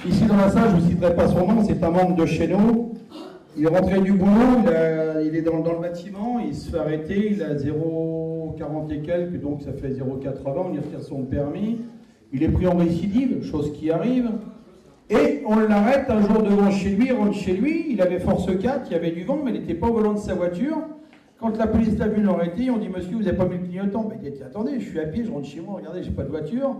Ici dans la salle, je ne citerai pas son nom, c'est un membre de chez nous. Il est rentré du boulot, il est dans le bâtiment, il se fait arrêter, il a 0,40 et quelques, donc ça fait 0,80, on lui retire son permis. Il est pris en récidive, chose qui arrive. Et on l'arrête un jour devant chez lui, il rentre chez lui, il avait force 4, il y avait du vent, mais il n'était pas au volant de sa voiture. Quand la police l'a vu l'arrêter, on dit « Monsieur, vous n'avez pas mis le clignotant ?» Ben, il dit « Attendez, je suis à pied, je rentre chez moi, regardez, j'ai pas de voiture. »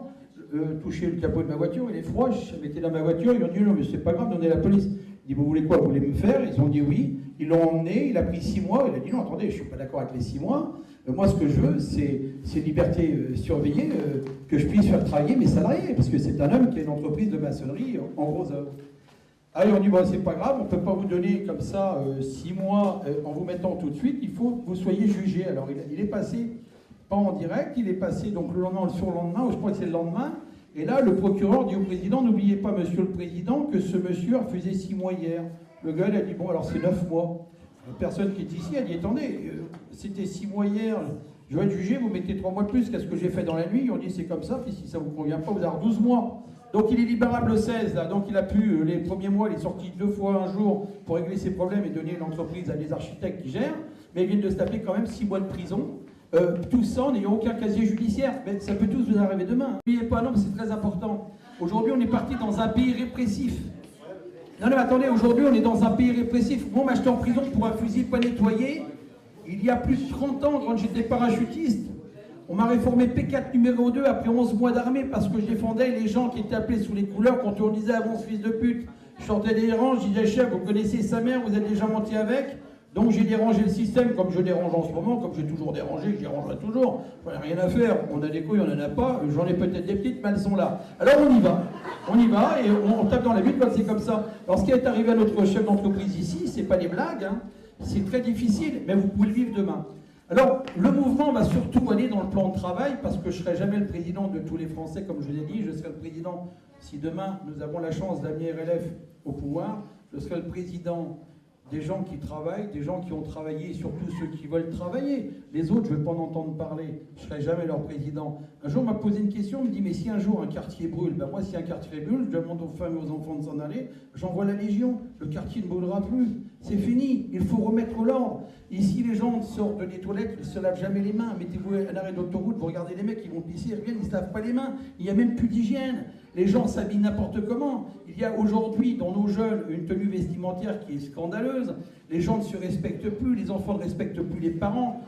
Toucher le capot de ma voiture, il est froid, je m'étais dans ma voiture, ils ont dit « Non, mais c'est pas grave, donnez la police. » Il dit « Vous voulez quoi, vous voulez me faire ?» Ils ont dit oui, ils l'ont emmené, il a pris 6 mois, il a dit « Non, attendez, je suis pas d'accord avec les 6 mois. Moi, ce que je veux, c'est liberté surveillée, que je puisse faire travailler mes salariés, parce que c'est un homme qui a une entreprise de maçonnerie en gros œuvre. » Ah, ils ont dit, bon, c'est pas grave, on ne peut pas vous donner comme ça 6 mois en vous mettant tout de suite, il faut que vous soyez jugé. Alors, il est passé, pas en direct, il est passé donc le lendemain, le surlendemain, ou je crois que c'est le lendemain, et là, le procureur dit au président, n'oubliez pas, monsieur le président, que ce monsieur a refusé 6 mois hier. Le gars, il a dit, bon, alors c'est 9 mois. La personne qui est ici, a dit, attendez, c'était 6 mois hier, je vais être jugé, vous mettez 3 mois de plus qu'à ce que j'ai fait dans la nuit. Ils ont dit, c'est comme ça, puis si ça ne vous convient pas, vous avez 12 mois. Donc il est libérable le 16, là. Donc il a pu, les premiers mois, il est sorti 2 fois un jour pour régler ses problèmes et donner l'entreprise à des architectes qui gèrent, mais il vient de se taper quand même 6 mois de prison, tout ça en n'ayant aucun casier judiciaire. Mais ça peut tous vous arriver demain. N'oubliez pas, non, mais c'est très important. Aujourd'hui, on est parti dans un pays répressif. Non, non, attendez, aujourd'hui, on est dans un pays répressif. Moi, on m'a acheté en prison pour un fusil pas nettoyé, il y a plus de 30 ans, quand j'étais parachutiste. On m'a réformé P4 numéro 2 après 11 mois d'armée parce que je défendais les gens qui étaient appelés sous les couleurs quand on disait avant ce fils de pute. Je sortais des rangs, je disais chef, vous connaissez sa mère, vous êtes déjà menti avec. Donc j'ai dérangé le système comme je dérange en ce moment, comme j'ai toujours dérangé, je dérangerai toujours. J'en ai rien à faire, on a des couilles, on n'en a pas, j'en ai peut-être des petites, mais elles sont là. Alors on y va et on tape dans la butte quand c'est comme ça. Alors ce qui est arrivé à notre chef d'entreprise ici, c'est pas des blagues, hein. C'est très difficile, mais vous pouvez le vivre demain. Alors, le mouvement va surtout aller dans le plan de travail, parce que je ne serai jamais le président de tous les Français, comme je vous l'ai dit. Je serai le président, si demain nous avons la chance d'amener RLF au pouvoir, je serai le président des gens qui travaillent, des gens qui ont travaillé, et surtout ceux qui veulent travailler. Les autres, je ne vais pas en entendre parler, je ne serai jamais leur président. Un jour, on m'a posé une question, on me dit, mais si un jour un quartier brûle, ben moi, si un quartier brûle, je demande aux femmes et aux enfants de s'en aller, j'envoie la Légion, le quartier ne brûlera plus. C'est fini, il faut remettre l'ordre. Ici, les gens sortent des toilettes, ils ne se lavent jamais les mains. Mettez-vous à un arrêt d'autoroute, vous regardez les mecs, ils vont pisser, ils reviennent, ils ne se lavent pas les mains. Il n'y a même plus d'hygiène. Les gens s'habillent n'importe comment. Il y a aujourd'hui, dans nos jeunes, une tenue vestimentaire qui est scandaleuse. Les gens ne se respectent plus, les enfants ne respectent plus les parents.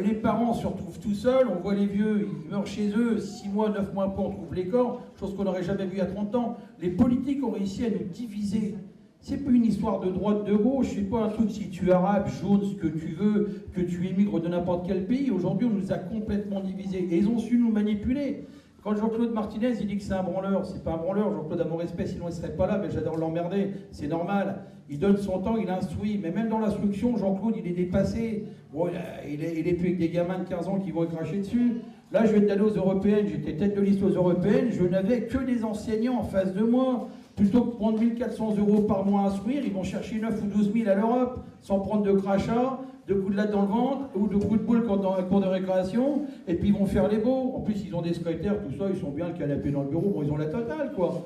Les parents se retrouvent tout seuls, on voit les vieux, ils meurent chez eux, 6 mois, 9 mois après, on trouve les corps, chose qu'on n'aurait jamais vue il y a 30 ans. Les politiques ont réussi à nous diviser. C'est pas une histoire de droite, de gauche, c'est pas un truc si tu es arabe, jaune, ce que tu veux, que tu émigres de n'importe quel pays. Aujourd'hui, on nous a complètement divisés et ils ont su nous manipuler. Quand Jean-Claude Martinez, il dit que c'est un branleur, c'est pas un branleur, Jean-Claude a mon respect, sinon il serait pas là, mais j'adore l'emmerder, c'est normal. Il donne son temps, il instruit, mais même dans l'instruction, Jean-Claude, il est dépassé. Bon, il est plus avec des gamins de 15 ans qui vont cracher dessus. Là, je vais aller aux européennes, j'étais tête de liste aux européennes, je n'avais que des enseignants en face de moi. Plutôt que de prendre 1 400 € par mois à instruire, ils vont chercher 9 ou 12 000 à l'Europe, sans prendre de crachats, de coups de latte dans le ventre, ou de coups de boule dans la cour de récréation, et puis ils vont faire les beaux. En plus, ils ont des secrétaires, tout ça, ils sont bien le canapé dans le bureau, bon, ils ont la totale, quoi.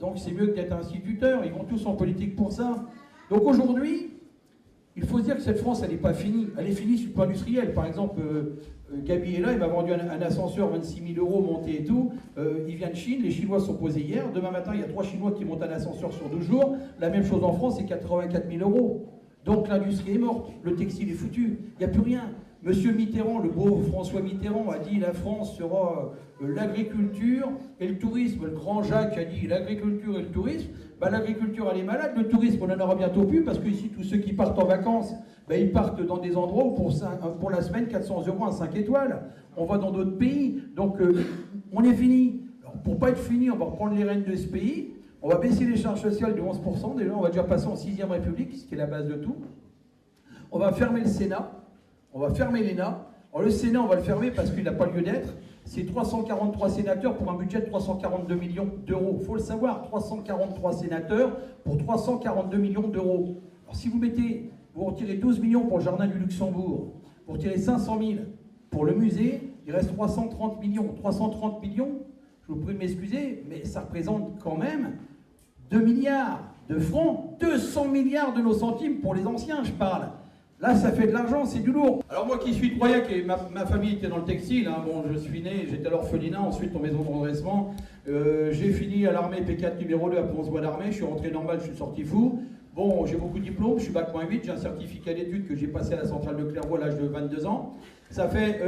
Donc c'est mieux que d'être instituteur, ils vont tous en politique pour ça. Donc aujourd'hui, il faut se dire que cette France, elle n'est pas finie. Elle est finie sur le plan industriel. Par exemple, Gabi est là, il m'a vendu un ascenseur 26 000 € monté et tout. Il vient de Chine, les Chinois sont posés hier. Demain matin, il y a 3 Chinois qui montent un ascenseur sur 12 jours. La même chose en France, c'est 84 000 €. Donc l'industrie est morte, le textile est foutu, il n'y a plus rien. Monsieur Mitterrand, le beau François Mitterrand, a dit la France sera l'agriculture et le tourisme. Le grand Jacques a dit l'agriculture et le tourisme. Ben, l'agriculture, elle est malade, le tourisme, on en aura bientôt plus, parce que ici, tous ceux qui partent en vacances, ben, ils partent dans des endroits où pour la semaine, 400 € à 5 étoiles. On va dans d'autres pays, donc on est fini. Alors, pour ne pas être fini, on va reprendre les rênes de ce pays, on va baisser les charges sociales de 11%, déjà, on va déjà passer en 6e République, ce qui est la base de tout. On va fermer le Sénat, on va fermer l'ENA. Alors le Sénat, on va le fermer parce qu'il n'a pas lieu d'être. C'est 343 sénateurs pour un budget de 342 millions d'euros. Il faut le savoir, 343 sénateurs pour 342 millions d'euros. Alors si vous retirez 12 millions pour le Jardin du Luxembourg, vous retirez 500 000 pour le musée, il reste 330 millions. 330 millions, je vous prie de m'excuser, mais ça représente quand même 2 milliards de francs, 200 milliards de nos centimes pour les anciens, je parle. Là, ça fait de l'argent, c'est du lourd. Alors moi qui suis de Broyac et ma famille était dans le textile, hein, bon, je suis né, j'étais à l'orphelinat, ensuite en maison de redressement. J'ai fini à l'armée P4 numéro 2 à Pont-Voie d'armée, je suis rentré normal, je suis sorti fou. Bon, j'ai beaucoup de diplômes, je suis bac-8, j'ai un certificat d'études que j'ai passé à la centrale de Clairvaux à l'âge de 22 ans. Ça fait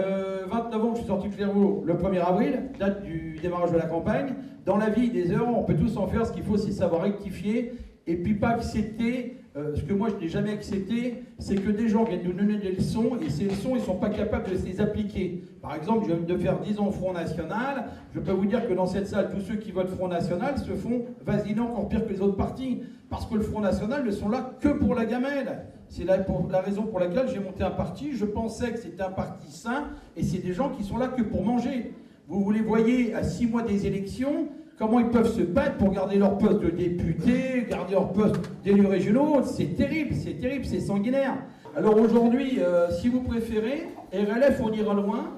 29 ans que je suis sorti de Clairvaux le 1er avril, date du démarrage de la campagne. Dans la vie, des erreurs, on peut tous en faire, ce qu'il faut c'est savoir rectifier et puis pas accepter. Ce que moi je n'ai jamais accepté, c'est que des gens viennent nous donner des leçons et ces leçons ils ne sont pas capables de les appliquer. Par exemple, je viens de faire 10 ans au Front National, je peux vous dire que dans cette salle, tous ceux qui votent Front National se font vasiner encore pire que les autres partis. Parce que le Front National ne sont là que pour la gamelle. C'est la raison pour laquelle j'ai monté un parti. Je pensais que c'était un parti sain et c'est des gens qui sont là que pour manger. Vous les voyez à 6 mois des élections, comment ils peuvent se battre pour garder leur poste de député, garder leur poste d'élus régionaux. C'est terrible, c'est sanguinaire. Alors aujourd'hui, si vous préférez, RLF, on ira loin,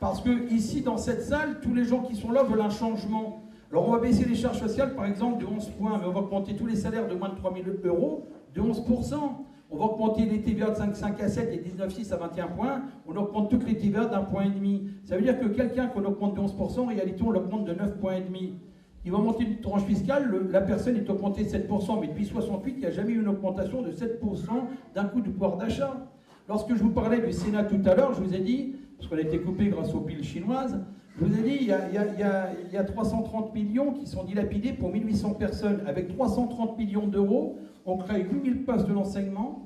parce que ici, dans cette salle, tous les gens qui sont là veulent un changement. Alors on va baisser les charges sociales, par exemple, de 11 points, mais on va augmenter tous les salaires de moins de 3 000 € de 11%. On va augmenter les TVA de 5,5 à 7 et 19,6 à 21 points. On augmente toutes les TVA d'1,5 point. Ça veut dire que quelqu'un qu'on augmente de 11%, en réalité, on l'augmente de 9,5 points. Il va monter une tranche fiscale, la personne est augmentée de 7%, mais depuis 68, il n'y a jamais eu une augmentation de 7% d'un coup de pouvoir d'achat. Lorsque je vous parlais du Sénat tout à l'heure, je vous ai dit, parce qu'on a été coupé grâce aux piles chinoises, je vous ai dit, il y a 330 millions qui sont dilapidés pour 1800 personnes. Avec 330 millions d'euros, on crée 8000 postes d'enseignants,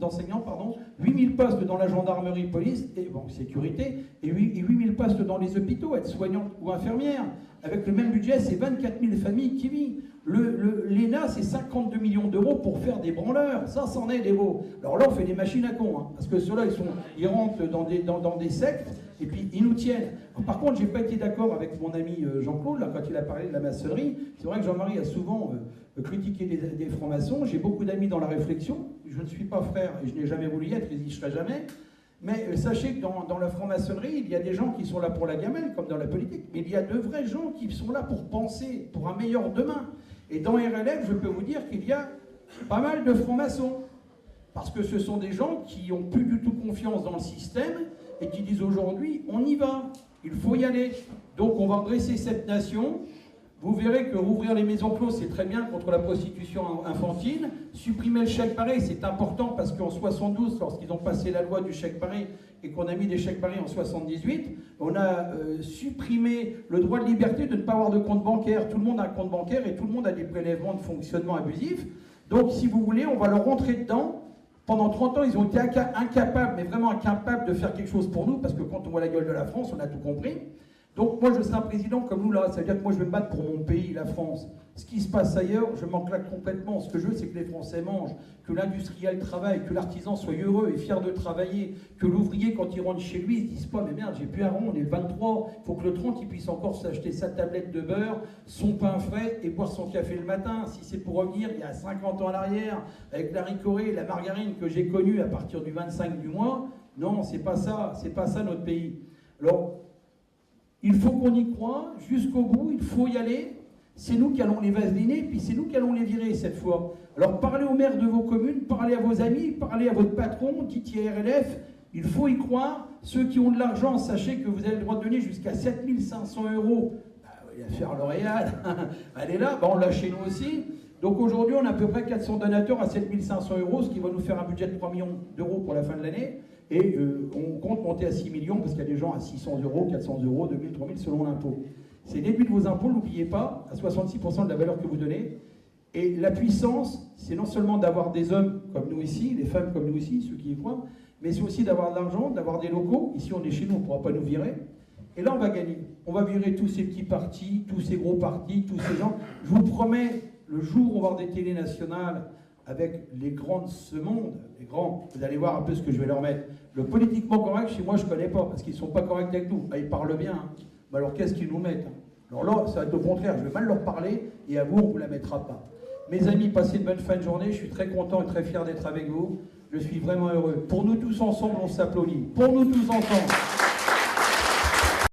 8000 postes dans la gendarmerie, police, et bon, sécurité, et 8000 postes dans les hôpitaux, aides-soignantes ou infirmières. Avec le même budget, c'est 24 000 familles qui vivent. L'ENA, c'est 52 millions d'euros pour faire des branleurs. Ça, c'en est des beaux. Alors là, on fait des machines à cons, hein, parce que ceux-là, ils rentrent dans des sectes, et puis ils nous tiennent. Alors, par contre, j'ai pas été d'accord avec mon ami Jean-Claude, là, quand il a parlé de la maçonnerie. C'est vrai que Jean-Marie a souvent critiqué des francs-maçons. J'ai beaucoup d'amis dans la réflexion. Je ne suis pas frère, et je n'ai jamais voulu y être, et j'y serai jamais. Mais sachez que dans la franc-maçonnerie, il y a des gens qui sont là pour la gamelle, comme dans la politique, mais il y a de vrais gens qui sont là pour penser, pour un meilleur demain. Et dans RLF, je peux vous dire qu'il y a pas mal de francs-maçons. Parce que ce sont des gens qui n'ont plus du tout confiance dans le système et qui disent aujourd'hui, on y va, il faut y aller. Donc on va redresser cette nation. Vous verrez que rouvrir les maisons closes, c'est très bien contre la prostitution infantile. Supprimer le chèque barré, c'est important parce qu'en 72, lorsqu'ils ont passé la loi du chèque barré et qu'on a mis des chèques barrés en 78, on a supprimé le droit de liberté de ne pas avoir de compte bancaire. Tout le monde a un compte bancaire et tout le monde a des prélèvements de fonctionnement abusifs. Donc si vous voulez, on va leur rentrer dedans. Pendant 30 ans, ils ont été incapables, mais vraiment incapables de faire quelque chose pour nous, parce que quand on voit la gueule de la France, on a tout compris. Donc moi je serai un président comme nous là, ça veut dire que moi je vais me battre pour mon pays, la France. Ce qui se passe ailleurs, je m'en claque complètement. Ce que je veux, c'est que les Français mangent, que l'industriel travaille, que l'artisan soit heureux et fier de travailler, que l'ouvrier, quand il rentre chez lui, il ne se dise pas, mais merde, j'ai plus un rond, on est le 23, il faut que le 30, il puisse encore s'acheter sa tablette de beurre, son pain frais et boire son café le matin. Si c'est pour revenir il y a 50 ans à l'arrière, avec la ricorée, la margarine que j'ai connue à partir du 25 du mois, non, c'est pas ça notre pays. Alors, il faut qu'on y croie jusqu'au bout, il faut y aller. C'est nous qui allons les vaseliner, puis c'est nous qui allons les virer cette fois. Alors parlez aux maires de vos communes, parlez à vos amis, parlez à votre patron, dites RLF, il faut y croire. Ceux qui ont de l'argent, sachez que vous avez le droit de donner jusqu'à 7 500 €. Il va faire L'Oréal, elle est là, on l'a chez nous aussi. Donc aujourd'hui, on a à peu près 400 donateurs à 7 500 €, ce qui va nous faire un budget de 3 millions d'euros pour la fin de l'année. Et on compte monter à 6 millions, parce qu'il y a des gens à 600 €, 400 €, 2000, 3000 selon l'impôt. C'est déduit de vos impôts, n'oubliez pas, à 66% de la valeur que vous donnez. Et la puissance, c'est non seulement d'avoir des hommes comme nous ici, des femmes comme nous ici, ceux qui y croient, mais c'est aussi d'avoir de l'argent, d'avoir des locaux. Ici, on est chez nous, on ne pourra pas nous virer. Et là, on va gagner. On va virer tous ces petits partis, tous ces gros partis, tous ces gens. Je vous promets, le jour où on va avoir des télés nationales avec les grands de ce monde, les grands, vous allez voir un peu ce que je vais leur mettre. Le politiquement correct, chez moi, je ne connais pas, parce qu'ils ne sont pas corrects avec nous. Ils parlent bien. Hein. Mais alors, qu'est-ce qu'ils nous mettent? Alors là, ça va être au contraire. Je vais mal leur parler, et à vous, on ne vous la mettra pas. Mes amis, passez une bonne fin de journée. Je suis très content et très fier d'être avec vous. Je suis vraiment heureux. Pour nous tous ensemble, on s'applaudit. Pour nous tous ensemble.